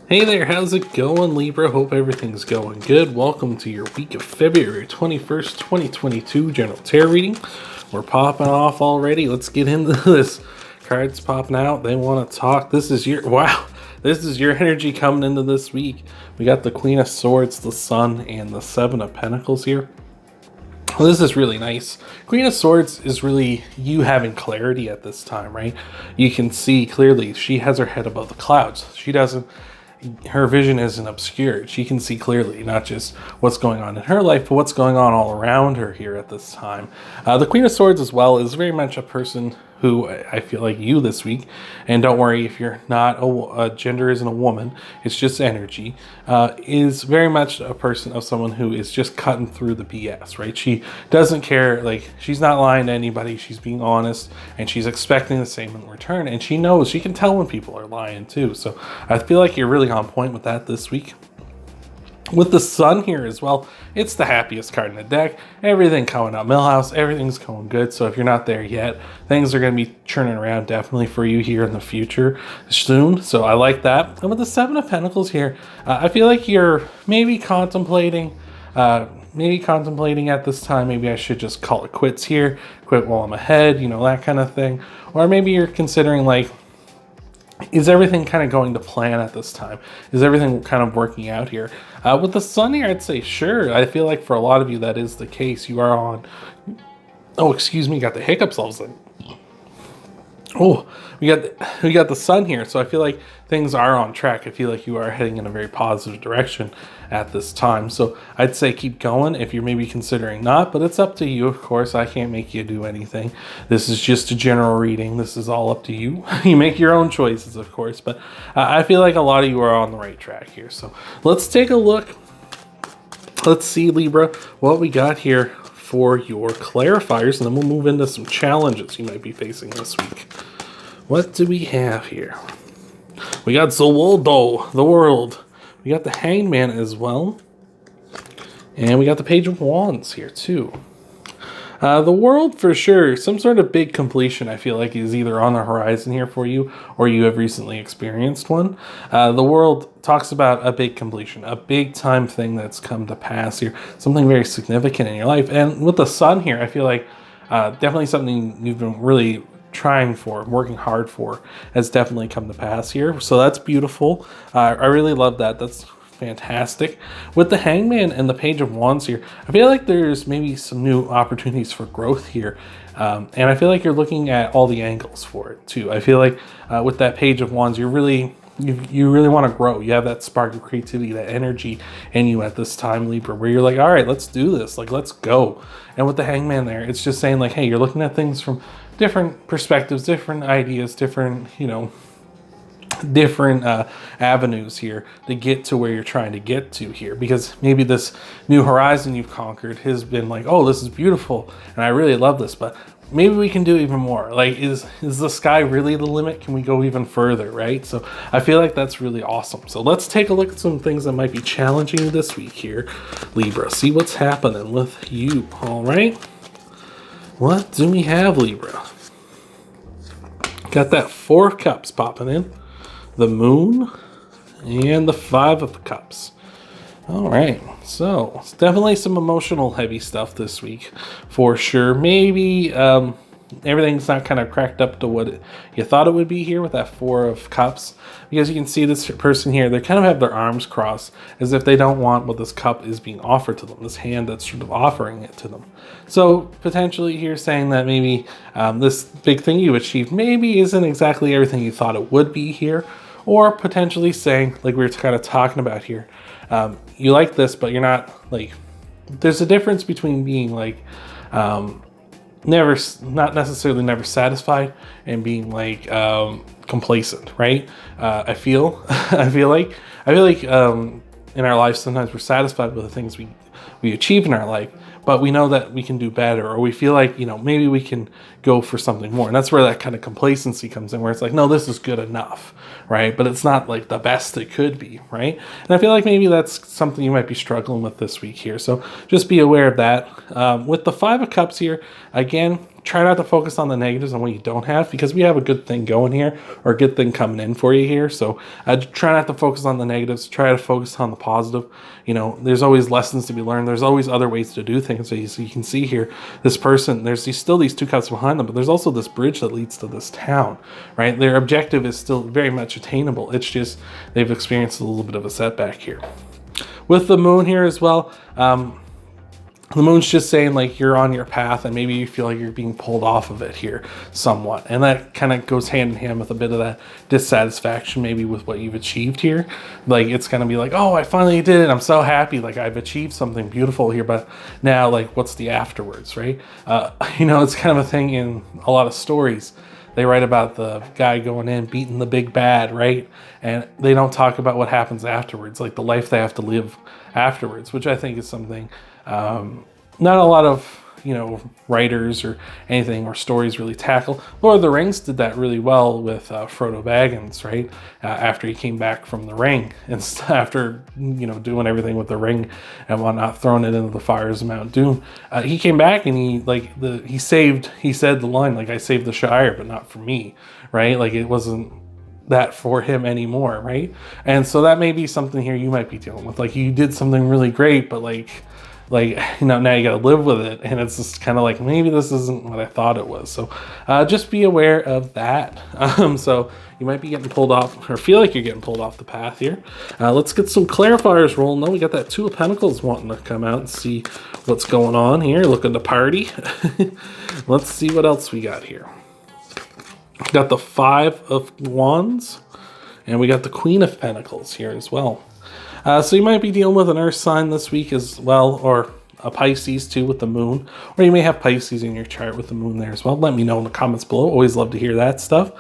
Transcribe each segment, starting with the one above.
Hey there, how's it going, Libra? Hope everything's going good. Welcome to your week of February 21st, 2022 general tarot reading. We're popping off already. Let's get into this. Cards popping out. They want to talk. This is your energy coming into this week. We got the Queen of Swords, the Sun, and the Seven of Pentacles here. Well, this is really nice. Queen of Swords is really you having clarity at this time, right? You can see clearly she has her head above the clouds. Her vision isn't obscured. She can see clearly, not just what's going on in her life, but what's going on all around her here at this time. The Queen of Swords as well is very much a person who I feel like you this week, and don't worry if you're not a gender isn't a woman, it's just energy, is very much a person of someone who is just cutting through the BS, right? She doesn't care, like she's not lying to anybody, she's being honest, and she's expecting the same in return, and she knows, she can tell when people are lying too. So I feel like you're really on point with that this week. With the Sun here as well, it's the happiest card in the deck. Everything coming up Millhouse, everything's going good. So if you're not there yet, things are going to be churning around definitely for you here in the future soon. So I like that. And with the Seven of Pentacles here, I feel like you're maybe contemplating at this time, maybe I should just call it quits here, quit while I'm ahead, that kind of thing. Or maybe you're considering like, is everything kind of going to plan at this time? Is everything kind of working out here? With the Sun here, I'd say sure. I feel like for a lot of you, that is the case. You are on... Oh, excuse me, got the hiccups all of a sudden. Oh, we got the Sun here, so I feel like things are on track. I feel like you are heading in a very positive direction at this time. So I'd say keep going if you're maybe considering not, but it's up to you, of course. I can't make you do anything. This is just a general reading. This is all up to you. You make your own choices, of course, but I feel like a lot of you are on the right track here. So let's take a look. Let's see, Libra, what we got here for your clarifiers, and then we'll move into some challenges you might be facing this week. What do we have here? We got Zoldo, the World. We got the Hangman as well. And we got the Page of Wands here too. The World for sure, some sort of big completion I feel like is either on the horizon here for you or you have recently experienced one. The World talks about a big completion, a big time thing that's come to pass here, something very significant in your life. And with the Sun here, I feel like definitely something you've been really trying for, working hard for, has definitely come to pass here. So that's beautiful. I really love that. That's fantastic. With the Hangman and the Page of Wands here, I feel like there's maybe some new opportunities for growth here. And I feel like you're looking at all the angles for it too. I feel like with that Page of Wands, you really want to grow. You have that spark of creativity, that energy in you at this time, Libra, where you're like, all right, let's do this. Like, let's go. And with the Hangman there, it's just saying like, hey, you're looking at things from different perspectives, different ideas, different avenues here to get to where you're trying to get to here, because maybe this new horizon you've conquered has been like, oh, this is beautiful and I really love this, but maybe we can do even more. Like, is the sky really the limit? Can we go even further, right? So I feel like that's really awesome. So let's take a look at some things that might be challenging this week here, Libra. See what's happening with you. All right, what do we have, Libra? Got that Four of Cups popping in, the Moon, and the Five of Cups. All right, so it's definitely some emotional heavy stuff this week for sure. Maybe everything's not kind of cracked up to what you thought it would be here with that Four of Cups, because you can see this person here, they kind of have their arms crossed as if they don't want what this cup is being offered to them, this hand that's sort of offering it to them. So potentially here saying that maybe this big thing you achieved maybe isn't exactly everything you thought it would be here, or potentially saying, like we were kind of talking about here, you like this, but you're not like, there's a difference between being like not necessarily never satisfied and being like complacent, right? I feel like in our life sometimes we're satisfied with the things we achieve in our life, but we know that we can do better, or we feel like, maybe we can go for something more. And that's where that kind of complacency comes in, where it's like, no, this is good enough, right? But it's not like the best it could be, right? And I feel like maybe that's something you might be struggling with this week here. So just be aware of that. With the Five of Cups here, again, try not to focus on the negatives and what you don't have, because we have a good thing going here, or a good thing coming in for you here. So try not to focus on the negatives. Try to focus on the positive. You know, there's always lessons to be learned. There's always other ways to do things. So you can see here, this person, there's still these 2 cups behind them, but there's also this bridge that leads to this town, right? Their objective is still very much attainable. It's just they've experienced a little bit of a setback here. With the moon here as well, the moon's just saying like you're on your path, and maybe you feel like you're being pulled off of it here somewhat. And that kind of goes hand in hand with a bit of that dissatisfaction maybe with what you've achieved here. Like it's going to be like, oh, I finally did it. I'm so happy. Like I've achieved something beautiful here, but now like what's the afterwards, right? You know, it's kind of a thing in a lot of stories. They write about the guy going in, beating the big bad, right? And they don't talk about what happens afterwards, like the life they have to live afterwards, which I think is something not a lot of, you know, writers or anything or stories really tackle. Lord of the Rings did that really well with Frodo Baggins, right? After he came back from the ring, and after, you know, doing everything with the ring and whatnot, throwing it into the fires of Mount Doom, he came back and he said the line like, I saved the Shire, but not for me, right? Like it wasn't that for him anymore, right? And so that may be something here you might be dealing with. Like you did something really great, but like, you know, now you got to live with it, and it's just kind of like, maybe this isn't what I thought it was. So just be aware of that. So you might be getting pulled off, or feel like you're getting pulled off the path here. Let's get some clarifiers rolling though. We got that 2 of Pentacles wanting to come out and see what's going on here, looking to party. Let's see what else we got here. Got the 5 of Wands, and we got the Queen of Pentacles here as well. So you might be dealing with an earth sign this week as well, or a Pisces too with the moon, or you may have Pisces in your chart with the moon there as well. Let me know in the comments below. Always love to hear that stuff.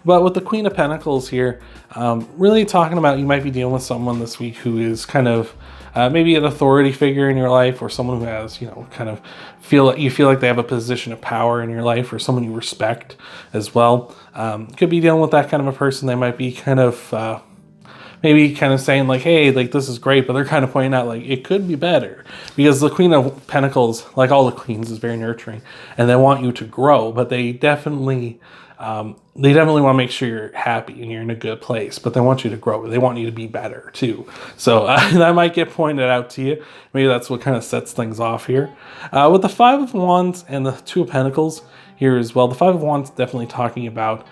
But with the Queen of Pentacles here, really talking about you might be dealing with someone this week who is kind of maybe an authority figure in your life, or someone who has, you know, kind of feel like they have a position of power in your life, or someone you respect as well. Could be dealing with that kind of a person. They might be kind of maybe kind of saying like, hey, like this is great, but they're kind of pointing out like it could be better, because the Queen of Pentacles, like all the queens, is very nurturing, and they want you to grow, but they definitely want to make sure you're happy and you're in a good place, but they want you to grow. They want you to be better too. So that might get pointed out to you. Maybe that's what kind of sets things off here. With the 5 of Wands and the 2 of Pentacles here as well, the 5 of Wands definitely talking about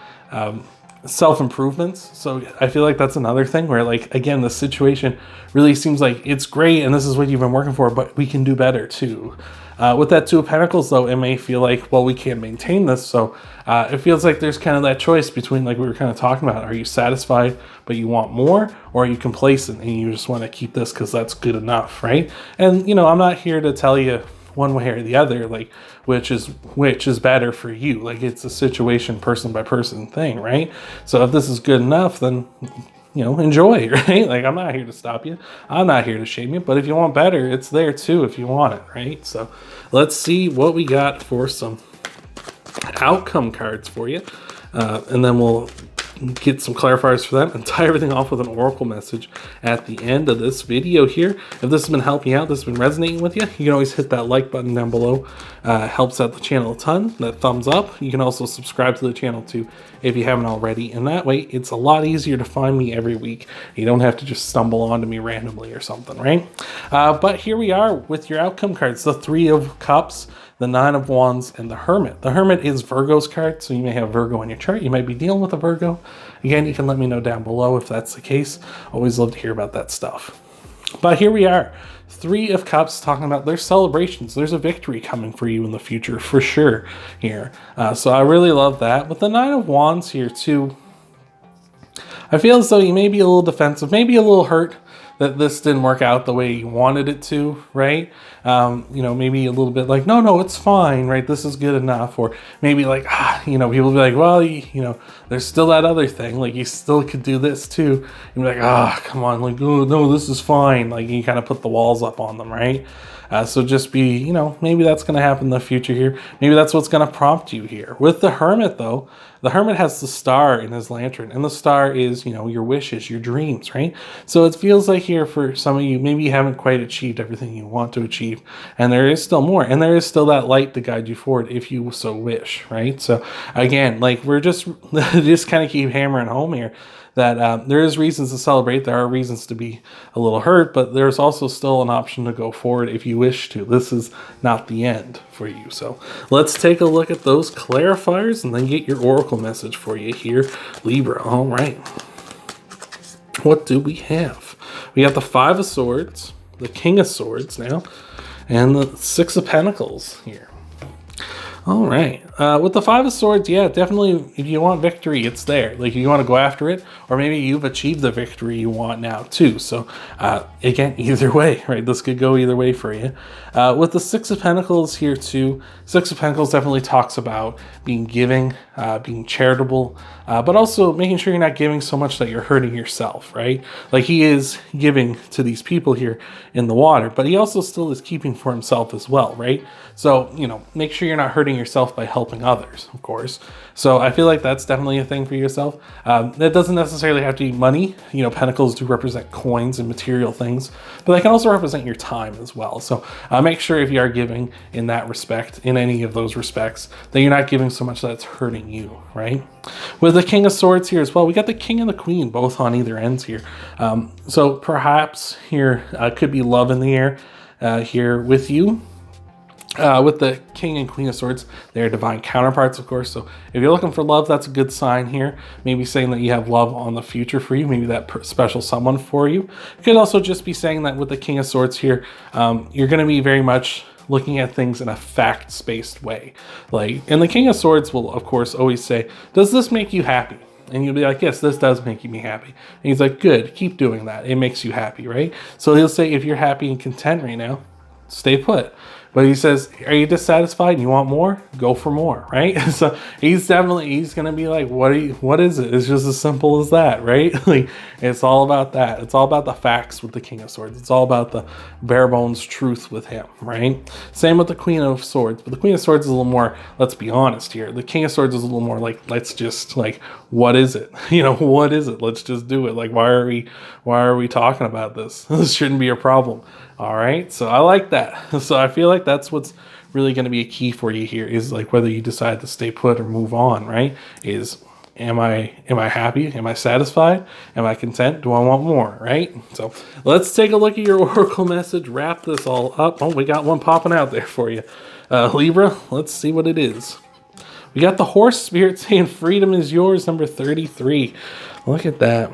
self-improvements. So I feel like that's another thing where, like, again, the situation really seems like it's great and this is what you've been working for, but we can do better too. With that 2 of Pentacles though, it may feel like, well, we can't maintain this. So it feels like there's kind of that choice between, like we were kind of talking about, are you satisfied but you want more, or are you complacent and you just want to keep this because that's good enough, right? And, you know, I'm not here to tell you one way or the other, like which is better for you. Like it's a situation, person by person thing, right? So if this is good enough, then, you know, enjoy, right? Like I'm not here to stop you. I'm not here to shame you, but if you want better, it's there too if you want it, right? So let's see what we got for some outcome cards for you. And then we'll get some clarifiers for them and tie everything off with an oracle message at the end of this video here. If this has been helping you out, this has been resonating with you, you can always hit that like button down below. Helps out the channel a ton. That thumbs up. You can also subscribe to the channel too if you haven't already, and that way it's a lot easier to find me every week. You don't have to just stumble onto me randomly or something, right? But here we are with your outcome cards, the 3 of Cups, the 9 of Wands, and the Hermit. The Hermit is Virgo's card, so you may have Virgo in your chart. You might be dealing with a Virgo. Again, you can let me know down below if that's the case. Always love to hear about that stuff. But here we are, 3 of Cups, talking about there's celebrations. There's a victory coming for you in the future for sure here. So I really love that. With the 9 of Wands here too, I feel as though you may be a little defensive, maybe a little hurt that this didn't work out the way you wanted it to, right? You know, maybe a little bit like, no, it's fine, right? This is good enough. Or maybe like, you know, people be like, well, you know, there's still that other thing. Like, you still could do this too. And be like, ah, come on, like, oh, no, this is fine. Like, you kind of put the walls up on them, right? So just be, you know, maybe that's going to happen in the future here. Maybe that's what's going to prompt you here. With the Hermit, though, the Hermit has the star in his lantern, and the star is, you know, your wishes, your dreams, right? So it feels like here for some of you, maybe you haven't quite achieved everything you want to achieve, and there is still more, and there is still that light to guide you forward if you so wish, right? So again, like, we're just kind of keep hammering home here that there is reasons to celebrate. There are reasons to be a little hurt, but there's also still an option to go forward if you wish to. This is not the end for you. So let's take a look at those clarifiers and then get your oracle message for you here, Libra. All right. What do we have? We got the Five of Swords, the King of Swords now, and the Six of Pentacles here. All right. With the Five of Swords, yeah, definitely, if you want victory, it's there. Like, you want to go after it, or maybe you've achieved the victory you want now, too. So, again, either way, right? This could go either way for you. With the Six of Pentacles here, too, Six of Pentacles definitely talks about being giving, being charitable, but also making sure you're not giving so much that you're hurting yourself, right? Like, he is giving to these people here in the water, but he also still is keeping for himself as well, right? So, you know, make sure you're not hurting yourself by helping others, of course. So I feel like that's definitely a thing for yourself. That doesn't necessarily have to be money. You know, pentacles do represent coins and material things, but they can also represent your time as well. So make sure if you are giving in that respect, in any of those respects, that you're not giving so much that it's hurting you, right? With the King of Swords here as well, we got the King and the Queen both on either ends here. So perhaps here could be love in the air here with you. With the King and Queen of Swords, they're divine counterparts, of course. So if you're looking for love, that's a good sign here. Maybe saying that you have love on the future for you. Maybe that special someone for you. It could also just be saying that with the King of Swords here, you're going to be very much looking at things in a fact-based way. Like, and the King of Swords will, of course, always say, does this make you happy? And you'll be like, yes, this does make me happy. And he's like, good, keep doing that. It makes you happy, right? So he'll say, if you're happy and content right now, stay put. But he says, are you dissatisfied and you want more? Go for more, right? So he's going to be like, what is it? It's just as simple as that, right? Like, it's all about that. It's all about the facts with the King of Swords. It's all about the bare bones truth with him, right? Same with the Queen of Swords. But the Queen of Swords is a little more, let's be honest here. The King of Swords is a little more like, let's just, like, what is it? You know, what is it? Let's just do it. Like, why are we talking about this? This shouldn't be a problem. All right. So I like that. So I feel like that's what's really going to be a key for you here, is like whether you decide to stay put or move on, right? Is am I happy? Am I satisfied? Am I content? Do I want more, right? So let's take a look at your oracle message, wrap this all up. Oh, we got one popping out there for you. Libra, let's see what it is. We got the horse spirit saying freedom is yours, number 33. Look at that.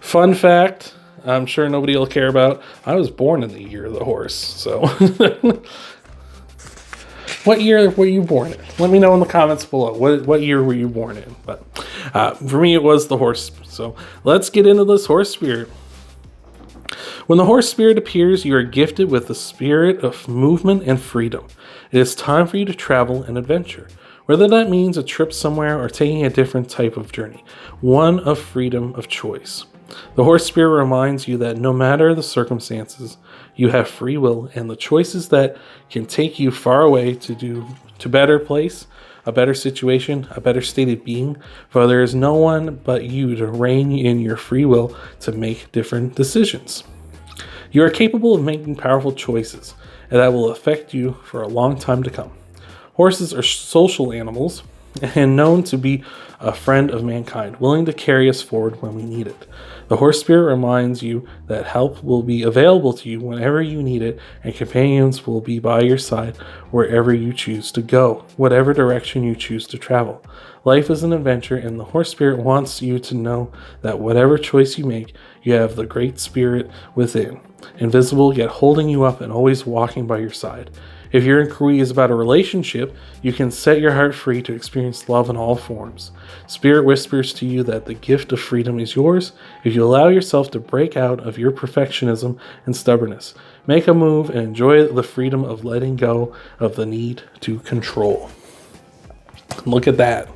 Fun fact, I'm sure nobody will care about, I was born in the year of the horse, so. What year were you born in? Let me know in the comments below. What year were you born in? But for me, it was the horse. So let's get into this horse spirit. When the horse spirit appears, you are gifted with the spirit of movement and freedom. It is time for you to travel and adventure. Whether that means a trip somewhere or taking a different type of journey, one of freedom of choice. The horse spirit reminds you that no matter the circumstances, you have free will and the choices that can take you far away to better place, a better situation, a better state of being, for there is no one but you to rein in your free will to make different decisions. You are capable of making powerful choices, and that will affect you for a long time to come. Horses are social animals and known to be a friend of mankind, willing to carry us forward when we need it. The horse spirit reminds you that help will be available to you whenever you need it, and companions will be by your side wherever you choose to go, whatever direction you choose to travel. Life is an adventure, and the horse spirit wants you to know that whatever choice you make, you have the great spirit within, invisible yet holding you up and always walking by your side. If your inquiry is about a relationship, you can set your heart free to experience love in all forms. Spirit whispers to you that the gift of freedom is yours if you allow yourself to break out of your perfectionism and stubbornness. Make a move and enjoy the freedom of letting go of the need to control. Look at that.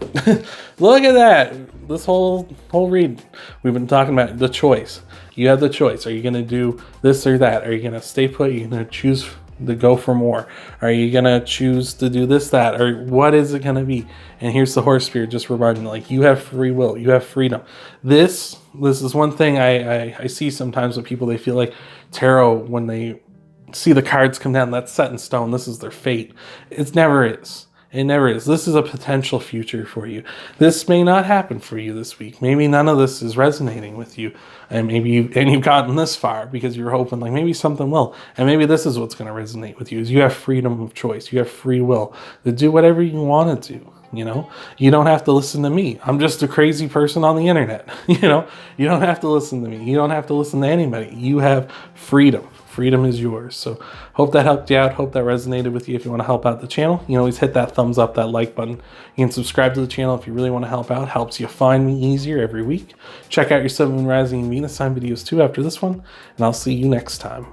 Look at that. This whole read, we've been talking about the choice. You have the choice. Are you going to do this or that? Are you going to stay put? Are you going to choose to go for more? Are you going to choose to do this, that? Or what is it going to be? And here's the horse spirit just reminding you, like, you have free will. You have freedom. This is one thing I see sometimes with people. They feel like tarot, when they see the cards come down, that's set in stone. This is their fate. It never is. It never is. This is a potential future for you. This may not happen for you this week. Maybe none of this is resonating with you. And maybe you've gotten this far because you're hoping like maybe something will. And maybe this is what's going to resonate with you, is you have freedom of choice. You have free will to do whatever you want to do. You know, you don't have to listen to me. I'm just a crazy person on the internet. You know, you don't have to listen to me. You don't have to listen to anybody. You have freedom. Freedom is yours. So hope that helped you out. Hope that resonated with you. If you want to help out the channel, you can always hit that thumbs up, that like button. You can subscribe to the channel if you really want to help out. Helps you find me easier every week. Check out your Sun, Moon, Rising, and Venus sign videos too after this one. And I'll see you next time.